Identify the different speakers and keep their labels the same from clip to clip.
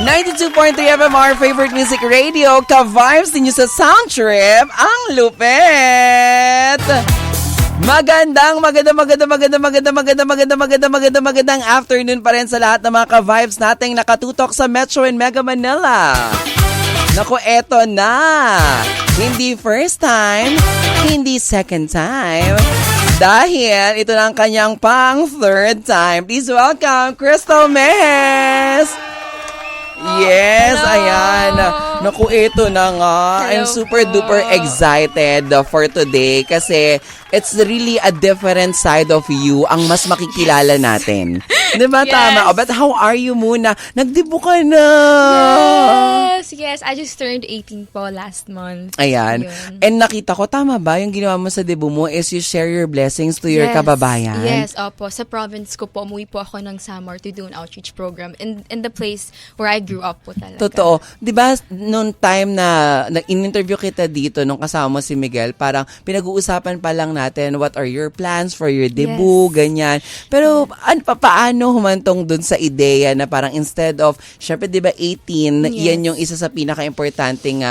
Speaker 1: 92.3 FM, our favorite music radio. Ka-vibes ninyo sa Sound Trip. Ang lupet! Magandang afternoon pa rin sa lahat ng mga ka-vibes nating nakatutok sa Metro and Mega Manila. Naku, eto na. Hindi first time, hindi second time. Dahil ito na ang kanyang pang third time. Please welcome Crystal Mejes. Yes, hello. Ayan. Naku, ito na nga. Hello. I'm super duper excited for today kasi it's really a different side of you ang mas makikilala natin. Diba? Yes. Tama. Oh, but how are you muna? Nagdibo ka na.
Speaker 2: Yes. I just turned 18 po last month.
Speaker 1: Ayan. Yun. And nakita ko, tama ba? Yung ginawa mo sa debut mo is you share your blessings to your kababayan.
Speaker 2: Yes, opo. Sa province ko po, umuwi po ako ng Samar to do an outreach program in the place where I grew up po talaga.
Speaker 1: Totoo. Diba, noong time na in-interview kita dito, nung kasama mo si Miguel, parang pinag-uusapan pa lang natin what are your plans for your debut, ganyan. Pero paano humantong dun sa ideya na parang instead of, syempre diba 18, yan yung isa sa pinaka-importanting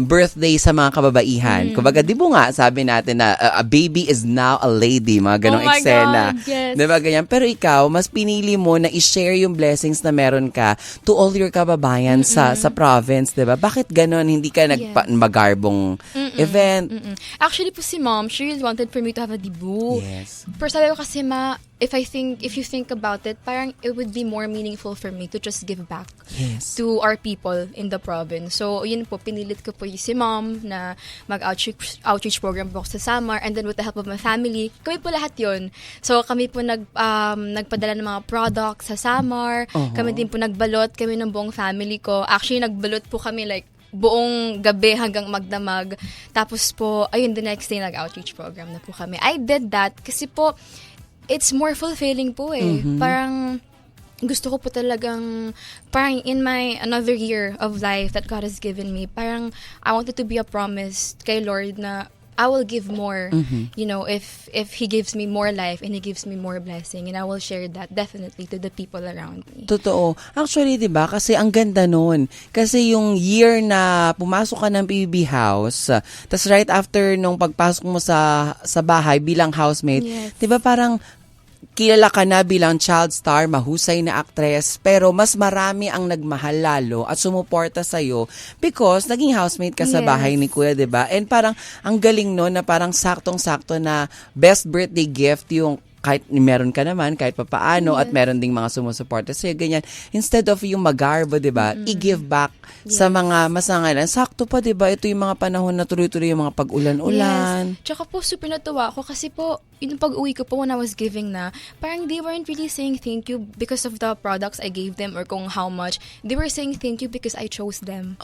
Speaker 1: birthday sa mga kababaihan. Kumbaga, diba nga, sabi natin na a baby is now a lady, mga ganong eksena.
Speaker 2: God, yes.
Speaker 1: Diba ganyan? Pero ikaw, mas pinili mo na i-share yung blessings na meron ka to all your kababayan sa province, diba? Bakit ganon? Hindi ka magarbong event?
Speaker 2: Actually po si Mom, she really wanted for me to have a debut.
Speaker 1: Yes.
Speaker 2: Pero sabi ko kasi, Ma, if you think about it, parang it would be more meaningful for me to just give back to our people in the province. So, yun po, pinilit ko po si Mom na mag-outreach program po sa Samar, and then with the help of my family, kami po lahat yun. So, kami po nagpadala ng mga products sa Samar, kami din po nagbalot, kami ng buong family ko. Actually, nagbalot po kami like buong gabi hanggang magdamag. Tapos po, ayun, the next day nag-outreach program na po kami. I did that kasi po, it's more fulfilling po eh. Parang gusto ko po talagang, parang in my another year of life that God has given me, parang I wanted to be a promise kay Lord na I will give more, you know, if He gives me more life and He gives me more blessing, and I will share that definitely to the people around me.
Speaker 1: Totoo. Actually, di ba? Kasi ang ganda nun. Kasi yung year na pumasok ka ng PBB house, tas right after nung pagpasok mo sa bahay bilang housemate, di ba parang kilala ka na bilang child star, mahusay na actress, pero mas marami ang nagmahal lalo at sumuporta sa'yo because naging housemate ka sa bahay ni Kuya, diba? And parang ang galing no na parang saktong-sakto na best birthday gift yung kahit meron ka naman, kahit papaano, at meron ding mga sumusuporta sa'yo, ganyan. Instead of yung magarbo, diba, i-give back sa mga masangalan. Sakto pa, diba, ito yung mga panahon na tuloy-tuloy yung mga pag-ulan-ulan.
Speaker 2: Yes. Tsaka po, super natuwa ako kasi po, yung pag-uwi ko po when I was giving na, parang they weren't really saying thank you because of the products I gave them or kung how much. They were saying thank you because I chose them.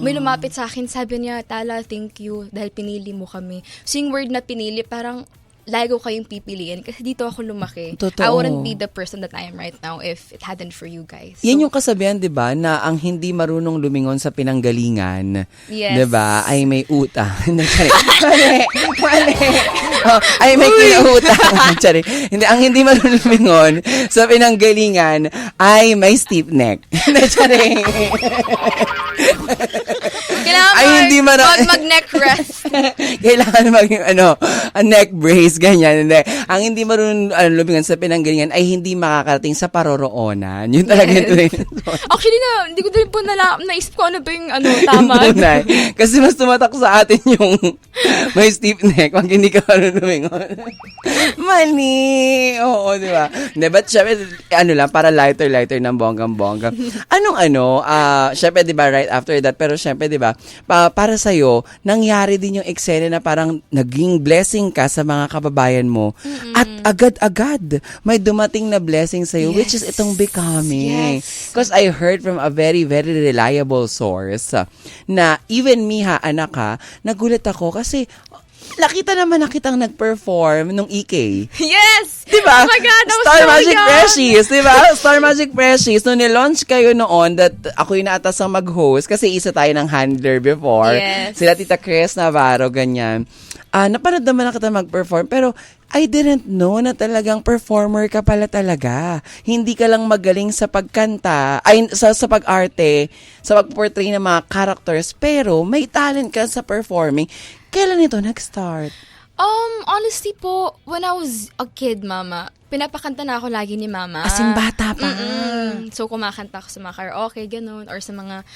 Speaker 2: May lumapit sa akin, sabi niya, Tala, thank you dahil pinili mo kami. So yung word na pinili, parang lagi ko kayong pipiliin kasi dito ako lumaki.
Speaker 1: Totoo.
Speaker 2: I wouldn't be the person that I am right now if it hadn't for you guys. So,
Speaker 1: yan yung kasabihan, di ba, na ang hindi marunong lumingon sa pinanggalingan, di ba, ay may utang. Mali. Ay may kinautang. Hindi, ang hindi marunong lumingon sa pinanggalingan ay may stiff neck.
Speaker 2: Kailangan mag-neck rest.
Speaker 1: Kailangan a neck brace, ganyan. Ang hindi marunong lumingon sa pinanggalingan ay hindi makakarating sa paroroonan. Yun talaga ito.
Speaker 2: Actually, hindi ko din po naisip ko ano ba yung tama.
Speaker 1: Kasi mas tumatak sa atin yung may stiff neck pag hindi ka marunong lumingon. Mali! Oo, di ba? But syempre, para lighter ng bonggang-bongga. Syempre, di ba, right after that, pero syempre, di ba, para sa'yo, nangyari din yung eksena na parang naging blessing ka sa mga kababayan mo at agad-agad may dumating na blessing sa'yo, which is itong becoming. Because I heard from a very, very reliable source na even me anak nagulat ako kasi nakita naman na kitang nag-perform nung EK.
Speaker 2: Yes!
Speaker 1: Diba?
Speaker 2: Oh my God, that was
Speaker 1: Star
Speaker 2: so
Speaker 1: Magic
Speaker 2: young.
Speaker 1: Freshies, diba? Star Magic Freshies. Nung nilaunch kayo noon, that ako yung naatasang mag-host kasi isa tayo ng handler before.
Speaker 2: Yes.
Speaker 1: Sila Tita Chris Navarro, ganyan. napanood naman na kita mag-perform, pero I didn't know na talagang performer ka pala talaga. Hindi ka lang magaling sa pagkanta, ay sa pag-arte, sa pag-portray ng mga characters, pero may talent ka sa performing. Kailan ito nag-start?
Speaker 2: Honestly po, when I was a kid, mama, pinapakanta na ako lagi ni mama.
Speaker 1: As in, bata pa.
Speaker 2: So, kumakanta ako sa mga karaoke, ganun, or sa mga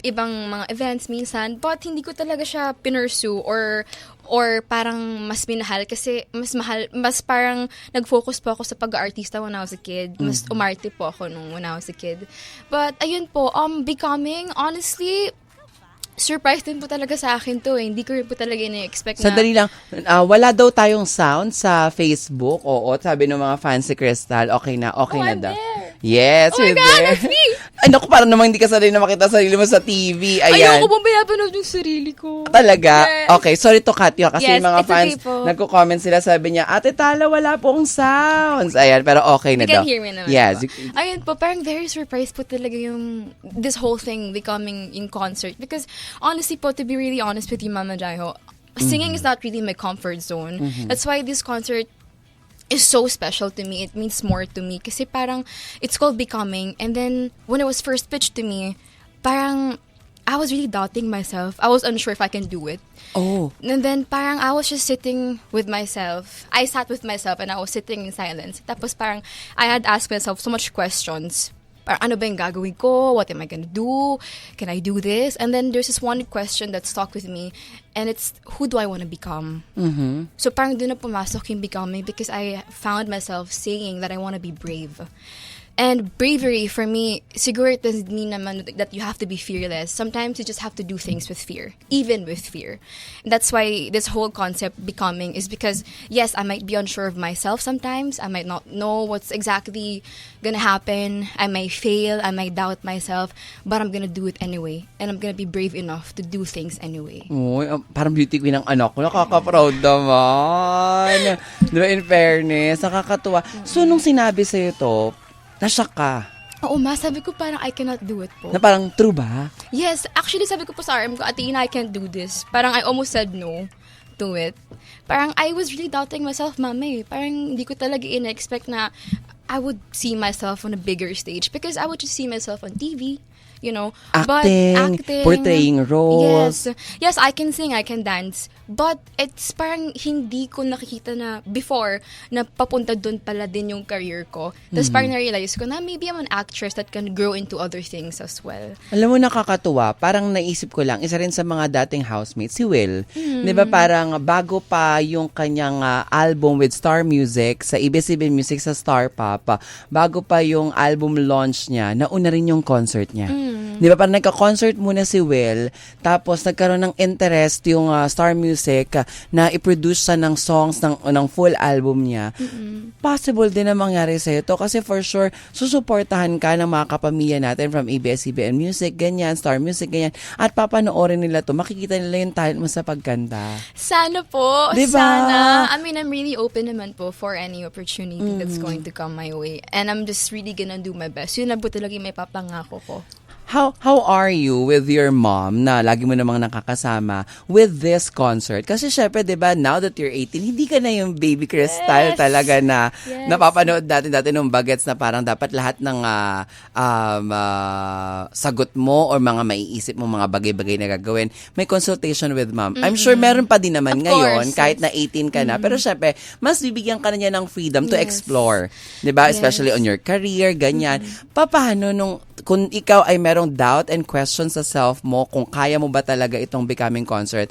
Speaker 2: ibang mga events minsan. But hindi ko talaga siya pinursue or parang mas minahal kasi mas parang nag-focus po ako sa pag-artista when I was a kid. Mas umarte po ako when I was a kid. But, ayun po, becoming, honestly, surprise din po talaga sa akin to eh. Hindi ko rin po talaga ina-expect na.
Speaker 1: Sandali lang, wala daw tayong sound sa Facebook. Oo, sabi ng mga fans si Crystal, okay na
Speaker 2: I'm
Speaker 1: daw.
Speaker 2: there.
Speaker 1: Yes,
Speaker 2: Oh my
Speaker 1: you're
Speaker 2: God,
Speaker 1: there.
Speaker 2: that's me!
Speaker 1: Ay, naku, parang namang hindi ka sanay na makita sarili mo sa TV. Ayan.
Speaker 2: Ayoko pong pinapanood yung sarili ko.
Speaker 1: Talaga?
Speaker 2: Yes.
Speaker 1: Okay, sorry to cut you kasi
Speaker 2: Yes,
Speaker 1: yung mga
Speaker 2: it's
Speaker 1: fans,
Speaker 2: okay po.
Speaker 1: nagko-comment sila, sabi niya, Ate Tala, wala pong sounds. Ayan, pero okay na
Speaker 2: You can
Speaker 1: daw.
Speaker 2: hear me naman
Speaker 1: Yes.
Speaker 2: po. Ayun po, parang very surprised po talaga yung this whole thing becoming in concert. Because honestly po, to be really honest with you, Mama Jaiho, singing is not really my comfort zone. That's why this concert is so special to me. It means more to me. Kasi parang, it's called Becoming. And then, when it was first pitched to me, parang, I was really doubting myself. I was unsure if I can do it.
Speaker 1: Oh.
Speaker 2: And then, parang I was just sitting with myself. I sat with myself and I was sitting in silence. Tapos parang, I had asked myself so much questions. Parang, ano ba yung gagawin ko? What am I gonna do? Can I do this? And then, there's this one question that stuck with me. And it's, who do I want to become? So, parang doon na pumasok yung becoming because I found myself saying that I want to be brave. And bravery, for me, siguro it doesn't mean naman that you have to be fearless. Sometimes you just have to do things with fear, even with fear. And that's why this whole concept becoming is because, yes, I might be unsure of myself sometimes. I might not know what's exactly gonna happen. I may fail. I might doubt myself. But I'm gonna do it anyway. And I'm gonna be brave enough to do things anyway.
Speaker 1: Uy, parang beauty queen ang anak ko. Nakaka-proud naman. Diba, in fairness, nakakatuwa. So, nung sinabi sa'yo to, nasyak ka.
Speaker 2: Oo, ma, sabi ko parang I cannot do it po.
Speaker 1: Na parang, true ba?
Speaker 2: Yes, actually sabi ko po sa RM ko, Ate Ina, I can't do this. Parang I almost said no to it. Parang I was really doubting myself, mama eh. Parang hindi ko talaga ina-expect na I would see myself on a bigger stage because I would just see myself on TV. You know,
Speaker 1: Acting, portraying roles.
Speaker 2: Yes, I can sing, I can dance. But it's parang hindi ko nakikita na before na papunta doon pala din yung career ko. Tapos parang na-realize ko na maybe I'm an actress that can grow into other things as well.
Speaker 1: Alam mo, nakakatuwa. Parang naisip ko lang, isa rin sa mga dating housemates, si Will. Di ba parang bago pa yung kanyang album with Star Music, sa ABS-CBN Music sa Star Pop, bago pa yung album launch niya, nauna rin yung concert niya. Di ba parang nagka-concert muna si Will, tapos nagkaroon ng interest yung Star Music na i-produce siya ng songs ng full album niya. Possible din na mangyari sa'yo to kasi for sure, susuportahan ka ng mga kapamilya natin from ABS-CBN Music, ganyan, Star Music, ganyan. At papanoorin nila to, makikita nila yung talent mo sa pagkanta.
Speaker 2: Sana po.
Speaker 1: Diba?
Speaker 2: Sana. I mean, I'm really open naman po for any opportunity that's going to come my way. And I'm just really gonna do my best. Yun na po talaga yung may papangako ko.
Speaker 1: How are you with your mom na lagi mo namang nakakasama with this concert? Kasi syempre, 'di ba, now that you're 18, hindi ka na yung baby Crystal talaga na napapanood dati nung bagets na parang dapat lahat ng sagot mo or mga maiisip mo mga bagay-bagay na gagawin. May consultation with mom. I'm sure meron pa din naman
Speaker 2: Of
Speaker 1: ngayon
Speaker 2: course,
Speaker 1: kahit na 18 ka na. Pero syempre, mas bibigyan ka na niya ng freedom to explore. 'Di ba? Especially on your career, ganyan. Paano kung ikaw ay merong doubt and question sa self mo, kung kaya mo ba talaga itong Becoming concert,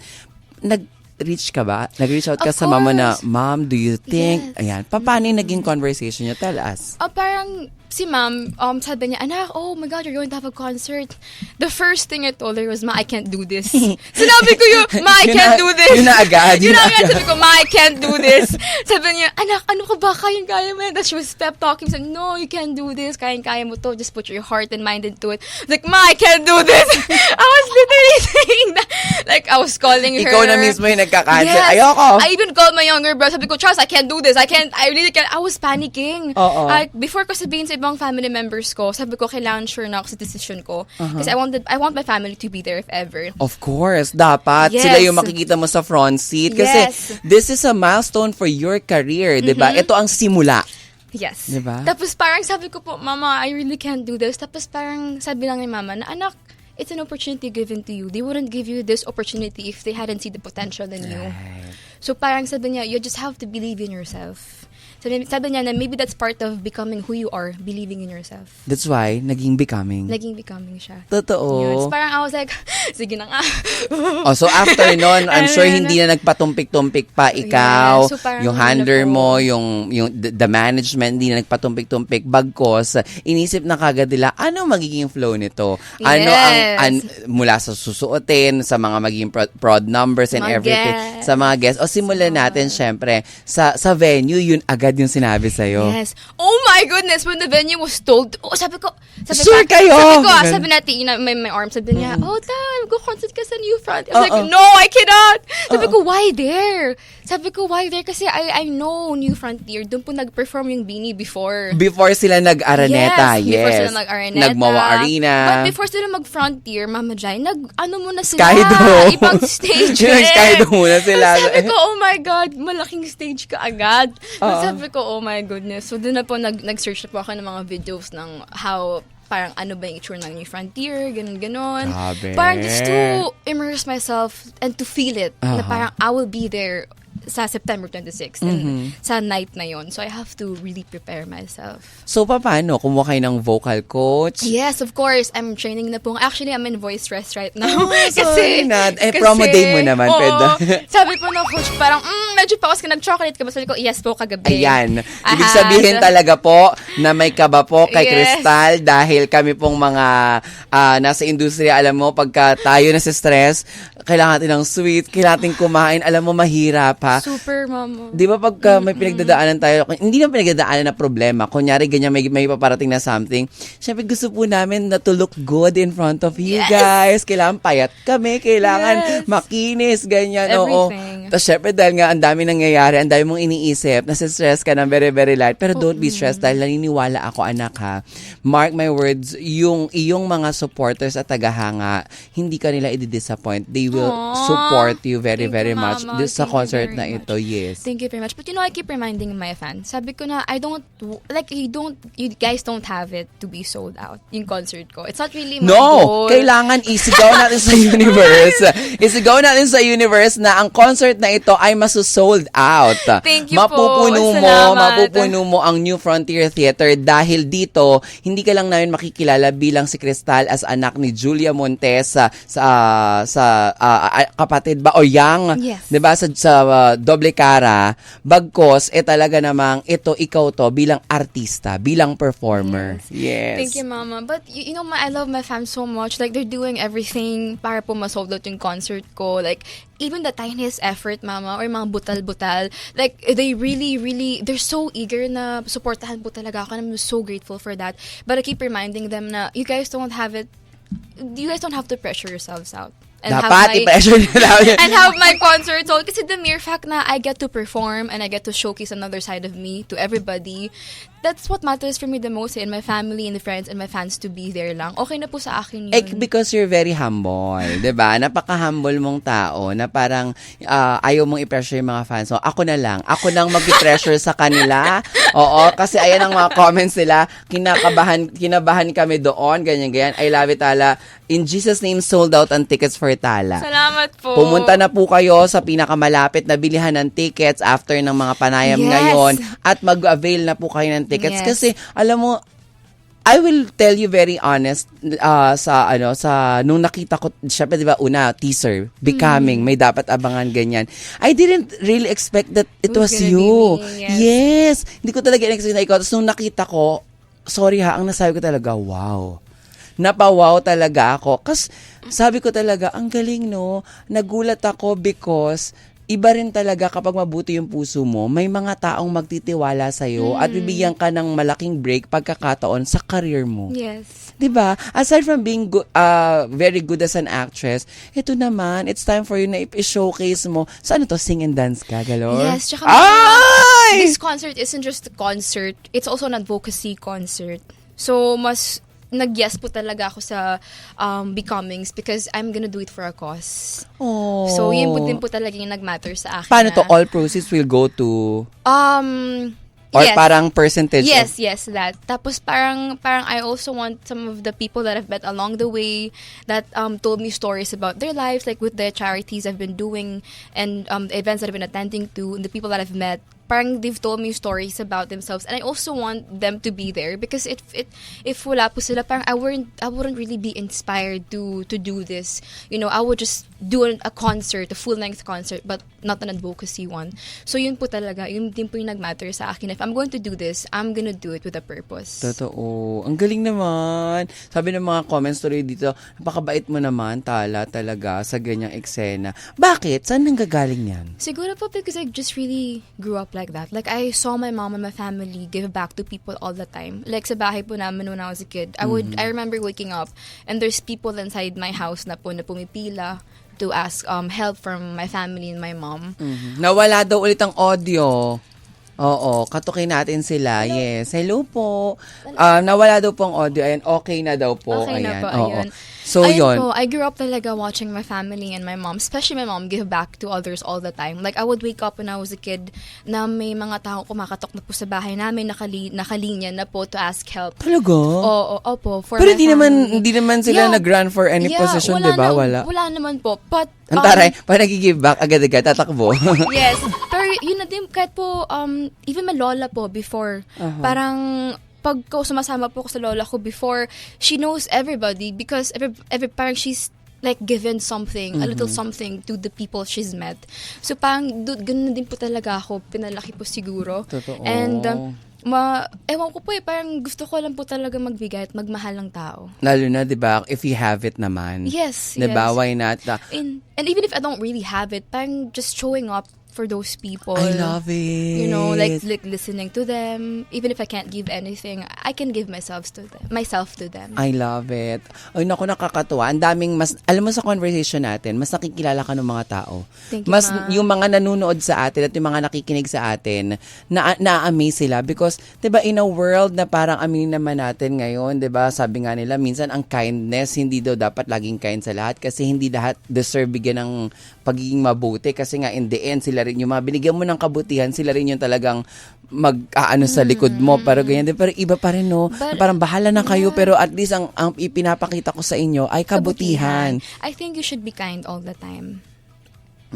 Speaker 1: nag-reach out ka
Speaker 2: Of
Speaker 1: sa mama na,
Speaker 2: course.
Speaker 1: Mom, do you think?
Speaker 2: Yes.
Speaker 1: Ayan. Paano yung naging conversation niyo? Tell us.
Speaker 2: Parang si ma'am, sabi niya, anak, oh my God, you're going to have a concert. The first thing I told her was, Ma, I can't do this. Sinabi ko yun, Ma, I can't do this.
Speaker 1: Yun na agad.
Speaker 2: Yun na agad. Sabi ko, Ma, I can't do this. Sabi niya, anak, ano ka ba? Kaya mo yan. Tapos she was pep talking. Sabi, no, you can't do this. Kaya mo to. Just put your heart and mind into it. I was like, Ma, I can't do this. I was literally saying that. Like, I was calling her.
Speaker 1: Ikaw na mismo yung nagka-cancel.
Speaker 2: Yes.
Speaker 1: Ayoko.
Speaker 2: I even called my younger brother. Sabi ko, Charles, I can't do this. I really can't. I was panicking.
Speaker 1: Oo.
Speaker 2: Like, before ko sabihin sa ibang family members ko, sabi ko, kailangan sure na ako sa decision ko. Kasi I want my family to be there if ever.
Speaker 1: Of course, dapat.
Speaker 2: Yes.
Speaker 1: Sila yung makikita mo sa front seat. Kasi this is a milestone for your career, di ba? Ito ang simula.
Speaker 2: Yes.
Speaker 1: Diba?
Speaker 2: Tapos parang sabi ko po, Mama, I really can't do this. Tapos parang sabi lang ni Mama na, anak, it's an opportunity given to you. They wouldn't give you this opportunity if they hadn't seen the potential in you. So parang sabi niya, you just have to believe in yourself. Sabi niya na maybe that's part of becoming who you are, believing in yourself.
Speaker 1: That's why, naging becoming.
Speaker 2: Naging becoming siya.
Speaker 1: Totoo.
Speaker 2: Yun. So parang I was like, sige na nga.
Speaker 1: So after nun, I'm sure hindi na nagpatumpik-tumpik pa ikaw,
Speaker 2: So parang
Speaker 1: yung handler mo, yung the management, hindi na nagpatumpik-tumpik. Bagkos, inisip na kagad nila, ano magiging flow nito? Ano ang mula sa susuotin, sa mga magiging prod numbers and
Speaker 2: mga
Speaker 1: everything,
Speaker 2: guests.
Speaker 1: sa mga guests. O simulan natin, syempre, sa venue, yun agad yung sinabi sa'yo.
Speaker 2: Yes. Oh my goodness, when the venue was told, sabi ko,
Speaker 1: Sure kayo!
Speaker 2: Sabi natin, my arm, sabi niya, Tal, go concert ka sa New Front. I was like, no, I cannot! Sabi ko, why there? Sabi ko, why there? Kasi I know New Frontier. Doon po nag-perform yung Beanie before.
Speaker 1: Before sila nag-Araneta, yes.
Speaker 2: Before sila nag-Araneta.
Speaker 1: Nag-Mawa Arena.
Speaker 2: But before sila mag-Frontier, Mama Jai, muna sila.
Speaker 1: Skydo.
Speaker 2: Ibang stage.
Speaker 1: Skydo muna sila.
Speaker 2: Sabi ko, oh my God, malaking stage ka agad. Sabi ko, oh my goodness. So, doon na po, nag-search na po ako ng mga videos ng how, parang ano ba yung itsura ng New Frontier, ganun.
Speaker 1: Sabi.
Speaker 2: Parang just to immerse myself and to feel it. Na parang I will be there sa September 26 and sa night na yon. So I have to really prepare myself.
Speaker 1: So paano? Kumuha kayo ng vocal coach?
Speaker 2: Yes, of course. I'm training na po. Actually, I'm in voice stress right now.
Speaker 1: Sorry na. Promo day mo naman, Peda.
Speaker 2: Sabi po ng coach, parang, medyo pawas ka nag-chocolate ka ba? Sabi ko, yes po, kagabi.
Speaker 1: Ayan. Ibig sabihin talaga po na may kaba po kay Crystal dahil kami pong mga nasa industriya, alam mo, pagka tayo nasa stress, kailangan natin ng sweet, kailangan natin kumain, alam mo, mahirap ha.
Speaker 2: Super, Mama.
Speaker 1: Di ba pagka may pinagdadaanan tayo, hindi na pinagdadaanan na problema, kunyari ganyan may paparating na something, syempre gusto po namin na to look good in front of you guys. Kailangan payat kami, kailangan makinis, ganyan.
Speaker 2: Everything.
Speaker 1: Tapos syempre dahil nga ang dami nangyayari, ang dami mong iniisip, nasa-stress ka ng very, very light. Pero don't be stressed dahil naniniwala ako, anak ha. Mark my words, yung iyong mga supporters at tagahanga, hindi ka nila i-disappoint. They will support you very, very much. This sa concert na ito, yes.
Speaker 2: Thank you very much. But you know, I keep reminding my fans. Sabi ko na, you guys don't have it to be sold out. Yung concert ko. It's not really my goal.
Speaker 1: Kailangan isigaw natin sa universe. Isigaw natin sa universe na ang concert na ito ay masu-sold out.
Speaker 2: Thank you
Speaker 1: Mapupuno mo ang New Frontier Theater dahil dito, hindi ka lang namin makikilala bilang si Crystal as anak ni Julia Montes sa kapatid ba o yang,
Speaker 2: yes.
Speaker 1: 'Di ba sa Doble Cara, bagkos talaga namang ikaw to bilang artista, bilang performer. Yes.
Speaker 2: Thank you, Mama. But you know, I love my fans so much. Like they're doing everything para po ma-sold out yung concert ko. Like even the tiniest effort, Mama, or mga butal-butal, like they really, they're so eager na supportahan po talaga ako. And I'm so grateful for that. But I keep reminding them na you guys don't have to pressure yourselves out.
Speaker 1: Dapat i-pressure nila.
Speaker 2: And have my concert sold. Kasi the mere fact na I get to perform and I get to showcase another side of me to everybody, that's what matters for me the most, and my family and the friends and my fans to be there lang. Okay na po sa akin yun.
Speaker 1: Because you're very humble, 'di ba? Napaka-humble mong tao na parang ayaw mong i-pressure yung mga fans. So, ako nang mag-pressure sa kanila. Oo, kasi ayan ang mga comments nila. Kinabahan kami doon, ganyan. I love it, Tala. In Jesus' name, sold out ang tickets for Tala.
Speaker 2: Salamat po.
Speaker 1: Pumunta na po kayo sa pinakamalapit na bilihan ng tickets after ng mga panayam ngayon at mag-avail na po kayo ng tickets. Kasi alam mo, I will tell you very honest nung nakita ko, syempre 'di ba teaser, Becoming, may dapat abangan ganyan. I didn't really expect that it was you. Yes. Hindi ko talaga in-expect na ikaw. Tapos nung nakita ko, sorry ha, ang nasabi ko talaga, wow. Napawaw talaga ako. Kasi sabi ko talaga, ang galing no. Nagulat ako because iba rin talaga kapag mabuti yung puso mo, may mga taong magtitiwala sa'yo at bibigyan ka ng malaking break pagkakataon sa career mo.
Speaker 2: Yes.
Speaker 1: 'Di ba? Aside from being very good as an actress, ito naman, it's time for you na i-showcase mo. Sa ano to? Sing and dance ka, galor?
Speaker 2: Yes. Tsaka this concert isn't just a concert, it's also an advocacy concert. So, mas nag-yes po talaga ako sa Becomings because I'm gonna do it for a cause.
Speaker 1: Oh.
Speaker 2: So, yun po din po talaga yung nag-matter sa akin.
Speaker 1: Paano to? All proceeds will go to... Or
Speaker 2: yes.
Speaker 1: parang percentage?
Speaker 2: Yes, that. Tapos parang I also want some of the people that I've met along the way that told me stories about their lives, like with the charities I've been doing and the events that I've been attending to, and the people that I've met. Parang they've told me stories about themselves, and I also want them to be there because if wala po sila, parang I wouldn't really be inspired to do this. You know, I would just do a concert, a full-length concert, but not an advocacy one. So yun po talaga, yun din po yung nag-matter sa akin. If I'm going to do this, I'm gonna do it with a purpose.
Speaker 1: Totoo. Ang galing naman. Sabi ng mga comments tuloy dito, napakabait mo naman, Tala, talaga, sa ganyang eksena. Bakit? Saan nanggagaling yan?
Speaker 2: Siguro po because I just really grew up like that. Like, I saw my mom and my family give back to people all the time. Like, sa bahay po namin when I was a kid, I remember waking up and there's people inside my house na pumipila to ask help from my family and my mom.
Speaker 1: Nawala daw ulit ang audio. Oo, katukin natin sila. Hello. Yes. Hello po. Nawala daw po ang audio. Ayan, okay na daw po.
Speaker 2: Okay
Speaker 1: ayan.
Speaker 2: na po, ayun.
Speaker 1: So,
Speaker 2: ayun
Speaker 1: yun.
Speaker 2: po, I grew up talaga watching my family and my mom, especially my mom, give back to others all the time. Like, I would wake up when I was a kid na may mga tao kumakatok na po sa bahay namin, nakalinya na po to ask help.
Speaker 1: Talaga?
Speaker 2: Oo, opo. For
Speaker 1: pero
Speaker 2: my
Speaker 1: hindi naman sila nag-run for any position, di ba?
Speaker 2: Wala naman po. But,
Speaker 1: ang taray, pa nag-give back, agad-agad, tatakbo.
Speaker 2: Yes. Pero yun na din, kahit po, even my lola po before, parang, pag sumasama po ako sa lola ko before, she knows everybody because every parang she's like given something, a little something to the people she's met. So parang ganun din po talaga ako, pinalaki po siguro.
Speaker 1: Totoo.
Speaker 2: And ewan ko po parang gusto ko lang po talaga magbigay at magmahal ng tao.
Speaker 1: Lalo na, di ba, if you have it naman.
Speaker 2: Yes,
Speaker 1: di ba, why not?
Speaker 2: And even if I don't really have it, parang just showing up for those people.
Speaker 1: I love it.
Speaker 2: You know, like listening to them. Even if I can't give anything, I can give myself to them.
Speaker 1: I love it. Ay, naku, nakakatuwa. Ang daming alam mo sa conversation natin, mas nakikilala ka ng mga tao.
Speaker 2: Thank you,
Speaker 1: mas
Speaker 2: Ma.
Speaker 1: yung mga nanonood sa atin at yung mga nakikinig sa atin, na-amaze sila because, 'di ba, in a world na parang aminin naman natin ngayon, 'di ba? Sabi nga nila, minsan ang kindness hindi daw dapat laging kind sa lahat kasi hindi lahat deserve bigyan ng pagiging mabuti kasi nga in the end sila rin yung mga binigyan mo ng kabutihan, sila rin yung talagang mag-aano sa likod mo, pero ganyan din. Pero iba pa rin, no? Parang bahala na kayo, pero at least ang ipinapakita ko sa inyo ay kabutihan.
Speaker 2: I think you should be kind all the time.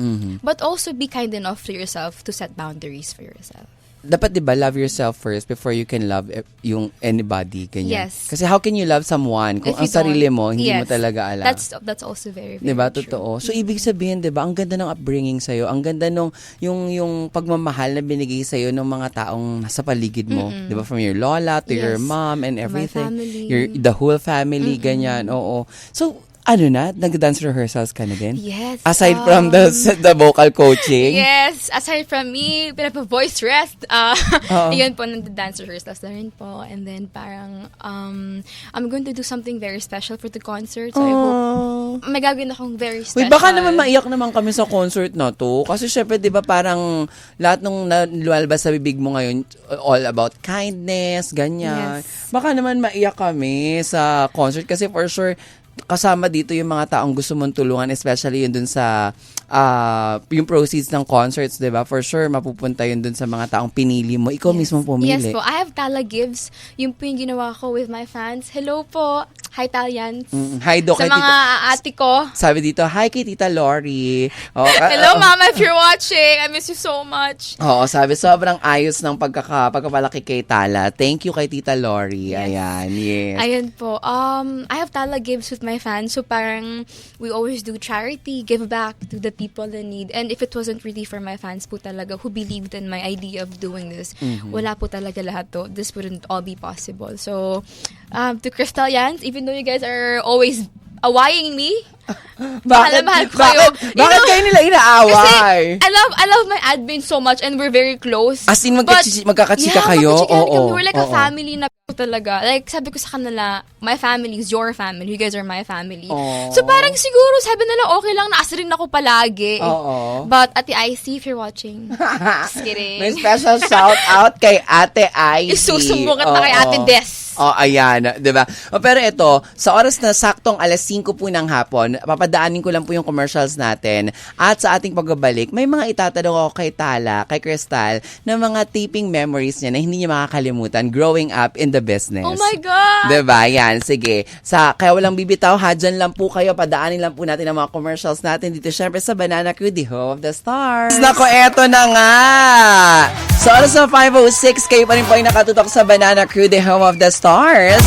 Speaker 1: Mm-hmm.
Speaker 2: But also be kind enough to yourself to set boundaries for yourself.
Speaker 1: Dapat, di ba, love yourself first before you can love yung anybody, ganyan.
Speaker 2: Yes.
Speaker 1: Kasi how can you love someone kung ang sarili mo, hindi mo talaga alam.
Speaker 2: That's also very, very
Speaker 1: di ba,
Speaker 2: true.
Speaker 1: totoo. So, ibig sabihin, di ba, ang ganda ng upbringing sa'yo, ang ganda nung, yung pagmamahal na binigay sa'yo ng mga taong nasa paligid mo. Di ba, from your lola to your mom and everything.
Speaker 2: My family.
Speaker 1: The whole family, ganyan, oo. So, ano na? Nag-dance rehearsals ka na din?
Speaker 2: Yes.
Speaker 1: Aside from the vocal coaching?
Speaker 2: Yes. Aside from me, pinapa-voice rest. Yun po, nag-dance rehearsals na rin po. And then parang, I'm going to do something very special for the concert. So I hope may gagawin akong very special.
Speaker 1: Wait, baka naman maiyak naman kami sa concert na to. Kasi syempre, di ba parang lahat nung lumalabas sa bibig mo ngayon, all about kindness, ganyan.
Speaker 2: Yes.
Speaker 1: Baka naman maiyak kami sa concert kasi for sure, kasama dito yung mga taong gusto mong tulungan, especially yun dun sa yung proceeds ng concerts, diba? For sure, mapupunta yun dun sa mga taong pinili mo. Ikaw mismo pumili.
Speaker 2: Yes po. I have Tala Gives. Yung po yung ginawa ko with my fans. Hello po. Hi, Talians.
Speaker 1: Hi, do
Speaker 2: sa mga ati ko.
Speaker 1: Sabi dito, hi kay Tita Lori.
Speaker 2: Hello, Mama, if you're watching. I miss you so much.
Speaker 1: Oo, sabi, sobrang ayos ng pagkapalaki kay Tala. Thank you kay Tita Lori.
Speaker 2: Yes.
Speaker 1: Ayan, yes.
Speaker 2: Ayan po. I have Tala Gives with my fans. So parang we always do charity, give back to the people in need. And if it wasn't really for my fans po talaga who believed in my idea of doing this, wala po talaga lahat to. This wouldn't all be possible. So, to Crystal Yans, even though you guys are always awaying me,
Speaker 1: Bakit?
Speaker 2: Mahal ko kayo.
Speaker 1: Bakit kayo nila inaaway?
Speaker 2: Kasi I love my admin so much and we're very close.
Speaker 1: As in, magkakatsika kayo?
Speaker 2: Magkakatsika kami.
Speaker 1: Oo.
Speaker 2: We're like a family na talaga. Like, sabi ko sa kanila, my family is your family. You guys are my family.
Speaker 1: Oh.
Speaker 2: So, parang siguro, sabi nila, okay lang, naasa rin ako palagi.
Speaker 1: Oo.
Speaker 2: But, Ate Icy, if you're watching, just kidding.
Speaker 1: May special shout out kay Ate Icy.
Speaker 2: Isusumbong kita kay Ate Des.
Speaker 1: Oh, ayan, 'di ba? Pero ito, sa oras na saktong 5:00 po ng hapon, papadaanin ko lang po yung commercials natin. At sa ating pagbabalik, may mga itatanong ako kay Tala, kay Crystal, na mga taping memories niya na hindi niya makakalimutan growing up in the business.
Speaker 2: Oh my God!
Speaker 1: 'Di ba? Yan, sige. Kaya walang bibitaw, dyan lang po kayo, padaanin lang po natin ang mga commercials natin dito syempre sa Banana Crew, the Home of the Stars. Nako, eto na nga! Sa oras na 5:06, kayo pa rin po ay nakatutok sa Banana Crew, the Home of the Stars.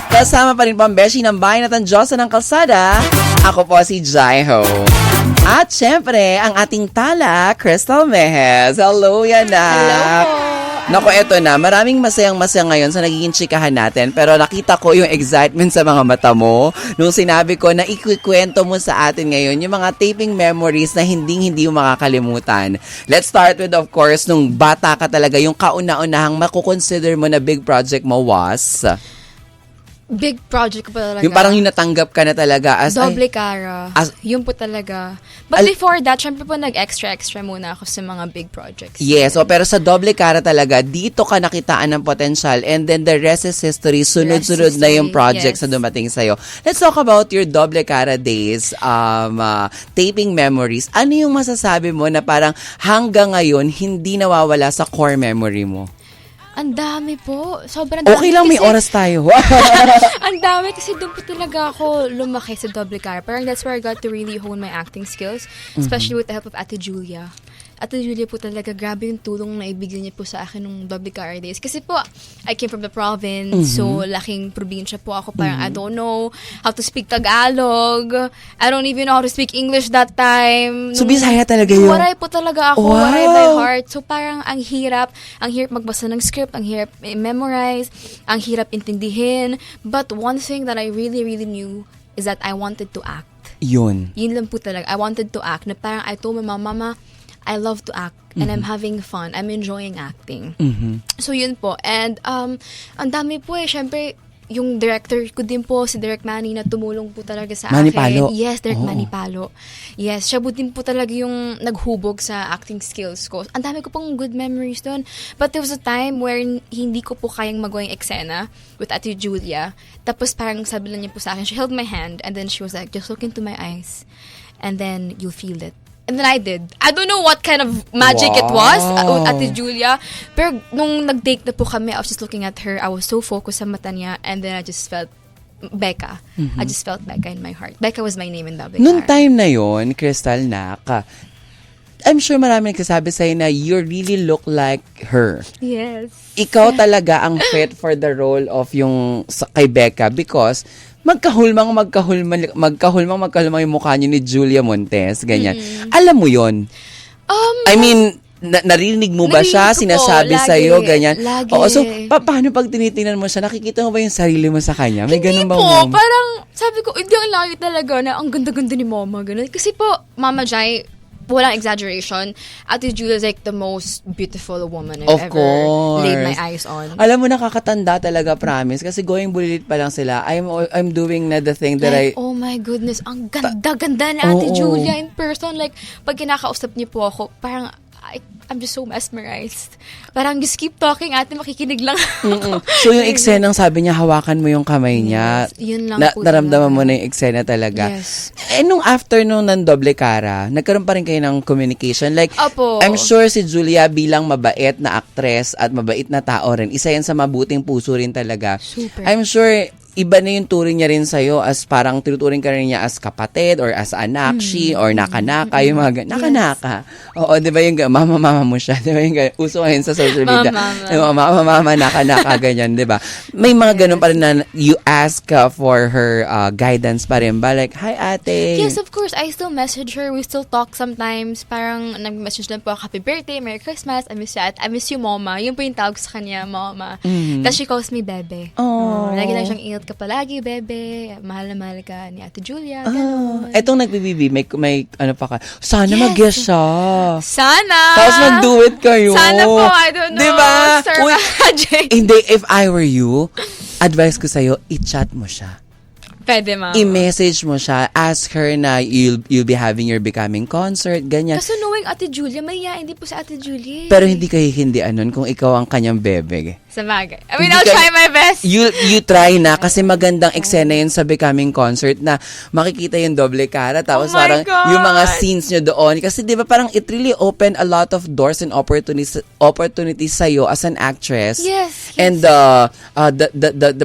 Speaker 1: Kasama pa rin po ang beshi ng bayan at ang Diyosa ng Kalsada. Ako po si Jaiho. At syempre, ang ating Tala, Crystal Mejes. Hello, yan na.
Speaker 2: Hello po.
Speaker 1: Naku, eto na. Maraming masayang-masaya ngayon sa nagiging chikahan natin. Pero nakita ko yung excitement sa mga mata mo nung sinabi ko na ikikwento mo sa atin ngayon yung mga taping memories na hindi mo makakalimutan. Let's start with, of course, nung bata ka talaga, yung kauna-unahang makukonsider mo na big project mo was...
Speaker 2: Big project po talaga.
Speaker 1: Yung parang yung natanggap ka na talaga as...
Speaker 2: Doble Cara. Yun po talaga. But before that, syempre po nag-extra muna ako sa mga big projects.
Speaker 1: Yes, pero sa Doble Cara talaga, dito ka nakitaan ng potential and then the rest is history. Sunod-sunod na yung projects na dumating sa'yo. Let's talk about your Doble Cara days, taping memories. Ano yung masasabi mo na parang hanggang ngayon, hindi nawawala sa core memory mo?
Speaker 2: Ang dami po. Sobrang dami.
Speaker 1: Okay lang, may oras tayo.
Speaker 2: Ang dami kasi doon po talaga ako lumaki sa Doble Cara. Parang that's where I got to really hone my acting skills. Especially with the help of Ate Julia. Ate Julia po talaga, grabe yung tulong na ibigay niya po sa akin nung Doble Cara days. Kasi po, I came from the province, so laking probinsya po ako. Parang I don't know how to speak Tagalog. I don't even know how to speak English that time.
Speaker 1: So, Bisaya talaga yun?
Speaker 2: Waray po talaga ako,
Speaker 1: Wow.
Speaker 2: waray by heart. So parang ang hirap magbasa ng script, ang hirap memorize, ang hirap intindihin. But one thing that I really, really knew is that I wanted to act.
Speaker 1: Yun.
Speaker 2: Yun lang po talaga. I wanted to act. Na parang I told my mama, I love to act and I'm having fun. I'm enjoying acting. So yun po. And ang dami po syempre, yung director ko din po, si Direk Manny, na tumulong po talaga sa
Speaker 1: Manny
Speaker 2: akin.
Speaker 1: Palo.
Speaker 2: Yes, Direk Manny Palo. Yes, siya po din po talaga yung naghubog sa acting skills ko. Ang dami ko pong good memories doon. But there was a time where hindi ko po kayang magawa yung eksena with Ate Julia. Tapos parang sabi lang niya po sa akin, she held my hand and then she was like, just look into my eyes and then you'll feel it. And then I did. I don't know what kind of magic it was with Ate Julia. Pero nung nag-date na po kami, I was just looking at her. I was so focused sa mata niya. And then I just felt Becca. I just felt Becca in my heart. Becca was my name in Doble Cara.
Speaker 1: Nung time na yon, Crystal, I'm sure marami nagsasabi sa'yo na you really look like her.
Speaker 2: Yes.
Speaker 1: Ikaw talaga ang fit for the role of yung kay Becca because magkahulmang yung mukha niyo ni Julia Montes, ganyan. Alam mo yon? I mean, narinig mo ba siya? Sinasabi sa'yo, ganyan?
Speaker 2: Lagi.
Speaker 1: Oo, so, paano pag tinitingnan mo siya, nakikita mo ba yung sarili mo sa kanya? May ganun bang
Speaker 2: Hindi po, parang sabi ko, hindi ang lagi talaga na ang ganda-ganda ni Mama, ganun. Kasi po, Mama Jai, walang exaggeration, Ate Julia is like the most beautiful woman I've ever laid my eyes on.
Speaker 1: Alam mo, nakakatanda talaga, promise. Kasi going bulilit pa lang sila, I'm doing na the thing that
Speaker 2: like, oh my goodness, ang ganda-ganda ni Ate Julia in person. Like, pag kinakausap niyo po ako, parang, I'm just so mesmerized. Parang just keep talking, ate, makikinig lang ako.
Speaker 1: So, yung eksenang sabi niya, hawakan mo yung kamay niya.
Speaker 2: Yes, yun lang po
Speaker 1: naramdaman
Speaker 2: talaga.
Speaker 1: mo na yung eksena talaga.
Speaker 2: Yes.
Speaker 1: Nung after nung Doble Cara, nagkaroon pa rin kayo ng communication. Like,
Speaker 2: Opo.
Speaker 1: I'm sure si Julia bilang mabait na actress at mabait na tao rin, isa yan sa mabuting puso rin talaga.
Speaker 2: Super.
Speaker 1: I'm sure iba na yung turing niya rin sa'yo as parang tinuturing ka rin niya as kapatid or as anakshi or nakanaka, yung mga nakanaka. Oo, di ba yung mama mo siya? Di ba yung uso ngayon sa social media? Mama, nakanaka, ganyan, di ba? May mga ganun pa rin na you ask for her guidance pa rin ba? Like, hi ate.
Speaker 2: Yes, of course. I still message her. We still talk sometimes. Parang nag-message lang po, happy birthday, Merry Christmas, I miss you, I miss you, Mama. Yun po yung tawag sa kanya, Mama. Tapos she calls me Bebe.
Speaker 1: Oh.
Speaker 2: Lagi lang siyang ingat Ingat ka palagi, bebe. Mahal na mahal ka ni Ate Julia. Ganon.
Speaker 1: Etong nagbibibi, may ano pa ka. Sana
Speaker 2: Yes.
Speaker 1: mag-guess siya.
Speaker 2: Sana!
Speaker 1: Tapos mag-do it kayo.
Speaker 2: Sana po, I don't know.
Speaker 1: Diba?
Speaker 2: Sir
Speaker 1: Uy,
Speaker 2: Magic.
Speaker 1: hindi, if I were you, advice ko sa'yo, i-chat mo siya.
Speaker 2: Pwede, ma'am.
Speaker 1: I-message mo siya, ask her na you'll be having your becoming concert, ganyan.
Speaker 2: Kasi knowing Ate Julia, mahihain din po sa Ate Julia.
Speaker 1: Pero hindi kayo hindi anon kung ikaw ang kanyang bebe.
Speaker 2: Sa bagay. I mean,
Speaker 1: Hindi
Speaker 2: I'll
Speaker 1: ka-
Speaker 2: try my best.
Speaker 1: You try na kasi magandang eksena yun sa becoming concert na makikita yung doble cara tapos
Speaker 2: Oh my
Speaker 1: parang
Speaker 2: God.
Speaker 1: yung mga scenes nyo doon kasi 'di ba parang it really opened a lot of doors and opportunities sa as an actress.
Speaker 2: Yes.
Speaker 1: And the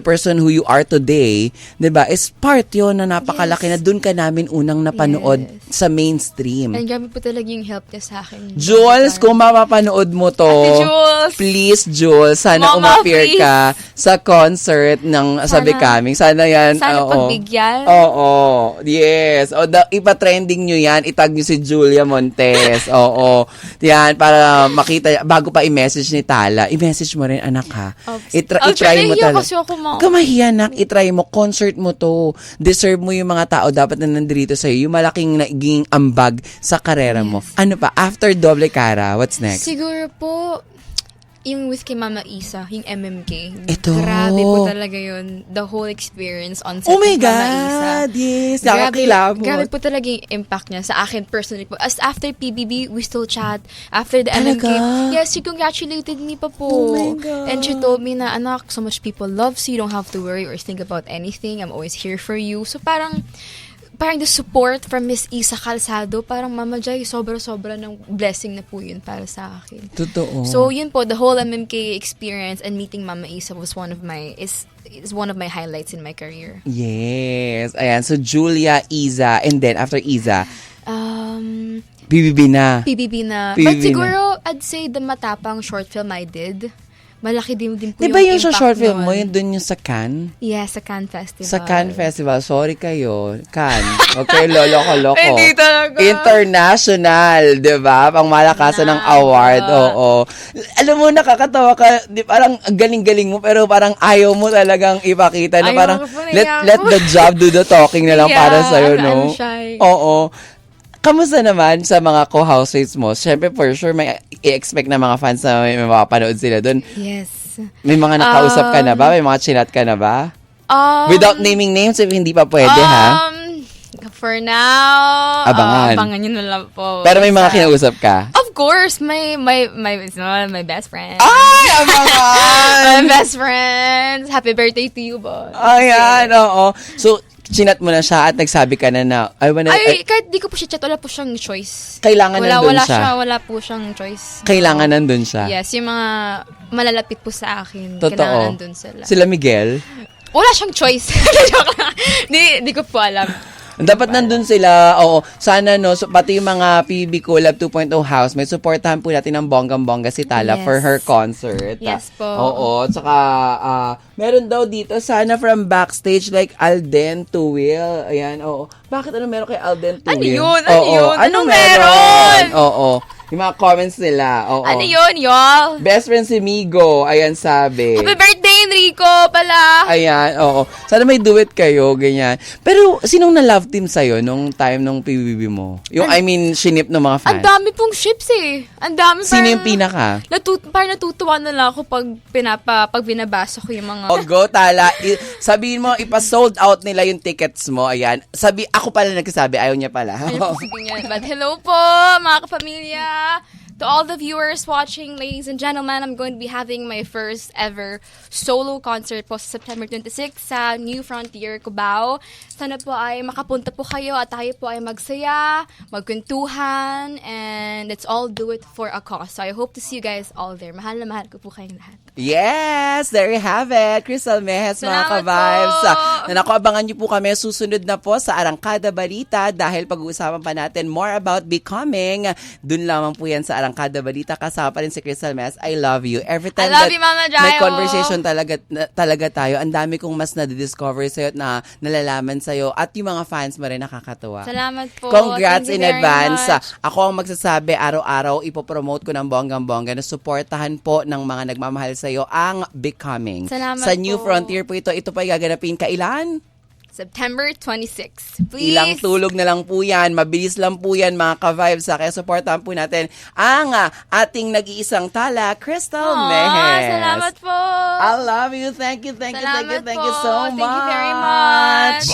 Speaker 1: person who you are today, 'di ba, is part 'yon na napakalaki na doon ka namin unang napanood sa mainstream.
Speaker 2: And grabe po talaga yung help niya sa akin.
Speaker 1: Jules, kung mapapanood mo to,
Speaker 2: Ate Jules.
Speaker 1: please, Jules, sana
Speaker 2: Mama,
Speaker 1: umappear
Speaker 2: please.
Speaker 1: ka sa concert ng sa
Speaker 2: Sana.
Speaker 1: Becoming. Sana yan.
Speaker 2: Sana
Speaker 1: oo.
Speaker 2: pagbigyan.
Speaker 1: Oo. Yes. O, ipa-trending nyo yan. Itag nyo si Julia Montes. Oo. Yan, para makita, bago pa i-message ni Tala, i-message mo rin, anak ha. I-try mo talaga.
Speaker 2: Kasi ako, ma'am.
Speaker 1: Kamahiya, nak. I-try mo. Concert mo to. Deserve mo yung mga tao dapat na nandito sa'yo. Yung malaking naging ambag sa karera mo. Ano pa? After Doble Cara, what's next?
Speaker 2: Siguro po, yung with kay Mama Isa, yung MMK.
Speaker 1: Ito.
Speaker 2: Grabe po talaga yun. The whole experience on set
Speaker 1: Oh my
Speaker 2: with Mama Isa.
Speaker 1: God! Yes!
Speaker 2: Grabe
Speaker 1: Nakakilabot.
Speaker 2: po talaga yung impact niya sa akin personally po. As after PBB, we still chat. After the
Speaker 1: Talaga?
Speaker 2: MMK, yes, she congratulated me pa po.
Speaker 1: Oh my God.
Speaker 2: And she told me na, anak, so much people loves you. You don't have to worry or think about anything. I'm always here for you. So parang the support from Miss Isa Calzado, parang Mama Jai, sobra-sobra ng blessing na po yun para sa akin.
Speaker 1: Totoo.
Speaker 2: So yun po, the whole MMK experience and meeting Mama Isa was one of my is one of my highlights in my career.
Speaker 1: Yes. Ayan. So, Julia, Iza, and then after Iza, BBB na.
Speaker 2: PBB na.
Speaker 1: PBB
Speaker 2: But
Speaker 1: na.
Speaker 2: siguro, I'd say the matapang short film I did, malaki din po
Speaker 1: Di ba yung sa
Speaker 2: impact
Speaker 1: short film mo,
Speaker 2: nun.
Speaker 1: yun dun yung sa Cannes?
Speaker 2: Yes, sa Cannes Festival.
Speaker 1: Sa Cannes Festival. Sorry kayo. Cannes. Okay, lolo-loko.
Speaker 2: Hindi talaga.
Speaker 1: International, di ba? Pang malakasan ng award. Oo. Alam mo, nakakatawa ka. Di, parang ang galing-galing mo, pero parang ayaw mo talagang ipakita na
Speaker 2: Ayaw
Speaker 1: parang
Speaker 2: ko po,
Speaker 1: let the job do the talking na lang
Speaker 2: Yeah,
Speaker 1: para sa'yo,
Speaker 2: I'm
Speaker 1: no?
Speaker 2: shy.
Speaker 1: Oo. Kamusta naman sa mga co-housemates mo? Siyempre, for sure, may i-expect na mga fans na may mapapanood sila doon.
Speaker 2: Yes.
Speaker 1: May mga nakausap ka na ba? May mga chinat ka na ba? Without naming names, if hindi pa pwede, ha?
Speaker 2: For now,
Speaker 1: Abangan.
Speaker 2: Abangan nyo na lang po.
Speaker 1: Pero may mga kinausap ka?
Speaker 2: Of course, my best friend.
Speaker 1: Ay, abangan!
Speaker 2: My best friend. Happy birthday to you, boss.
Speaker 1: Ayan, oo. So, chinat mo na siya at nagsabi ka na,
Speaker 2: Kahit di ko po siya chat, wala po siyang choice.
Speaker 1: Kailangan nandun siya.
Speaker 2: Wala po siyang choice.
Speaker 1: Kailangan nandun siya.
Speaker 2: Yes, yung mga malalapit po sa akin.
Speaker 1: Totoo.
Speaker 2: Kailangan nandun sila.
Speaker 1: Sila Miguel?
Speaker 2: Wala siyang choice. Joke lang. Di ko po alam.
Speaker 1: Dapat nandun sila, oo. Sana, no, so, pati yung mga PBB Collab 2.0 house, may supportahan po natin ng bonggang-bongga si Tala
Speaker 2: Yes.
Speaker 1: for her concert.
Speaker 2: Yes po.
Speaker 1: Oo. Tsaka, meron daw dito, sana from backstage, like Alden Tuwil. Ayan, oo. Bakit ano meron kay Alden Tuwil?
Speaker 2: Ano yun? Ano
Speaker 1: Oo.
Speaker 2: yun? Anong
Speaker 1: meron?
Speaker 2: meron?
Speaker 1: Oo. Yung mga comments nila. Oo.
Speaker 2: Ano yun, y'all?
Speaker 1: Best friend si Migo. Ayan, sabi.
Speaker 2: Happy birthday, Enrico, pala.
Speaker 1: Ayan, oo. Sana may duet kayo, ganyan. Pero, sinong na-love team sa'yo nung time nung PBB mo? Yung, shinip ng mga fans.
Speaker 2: Ang dami pong ships eh. Ang dami.
Speaker 1: Sino yung pinaka?
Speaker 2: Parang natutuwa na lang ako pag binabasa ko yung mga...
Speaker 1: O, go, Tala. Sabihin mo, ipa-sold out nila yung tickets mo. Ayan. Ako pala nagsasabi, ayaw niya pala.
Speaker 2: Ano po sabihin niya? But hello po, mga kapamilya. To all the viewers watching, ladies and gentlemen, I'm going to be having my first ever solo concert po sa September 26 sa New Frontier, Cubao. Sana po ay makapunta po kayo at tayo po ay magsaya, magkwentuhan, and let's all do it for a cause. So I hope to see you guys all there. Mahal na mahal ko po kayong lahat.
Speaker 1: Yes! There you have it. Crystal Mejes, mga
Speaker 2: Salamat
Speaker 1: ka-vibes.
Speaker 2: po.
Speaker 1: Nanako, abangan niyo po kami susunod na po sa Arangkada Balita dahil pag-uusapan pa natin more about becoming. Dun lamang po yan sa Arangkada ng Kada Balita. Kasama pa rin si Crystal Mess. I love you. Every
Speaker 2: I
Speaker 1: time
Speaker 2: love
Speaker 1: that
Speaker 2: you, Mama Jayo.
Speaker 1: may conversation talaga tayo, ang dami kong mas nadidiscover sa'yo at nalalaman sa'yo. At yung mga fans mo rin nakakatuwa.
Speaker 2: Salamat po.
Speaker 1: Congrats
Speaker 2: Thank
Speaker 1: in
Speaker 2: you very
Speaker 1: advance.
Speaker 2: much.
Speaker 1: Ako ang magsasabi, araw-araw ipopromote ko ng bonggang-bongga na suportahan po ng mga nagmamahal sa'yo ang Becoming.
Speaker 2: Salamat
Speaker 1: Sa New
Speaker 2: po.
Speaker 1: Frontier po ito. Ito pa gaganapin kailan?
Speaker 2: September 26. Please.
Speaker 1: Ilang tulog na lang po yan. Mabilis lang po yan mga ka-vibes. Kaya supportahan po natin ang ating nag-iisang tala, Crystal Mejes.
Speaker 2: Salamat po.
Speaker 1: I love you. Thank you so
Speaker 2: Salamat
Speaker 1: much.
Speaker 2: po. Thank you very much.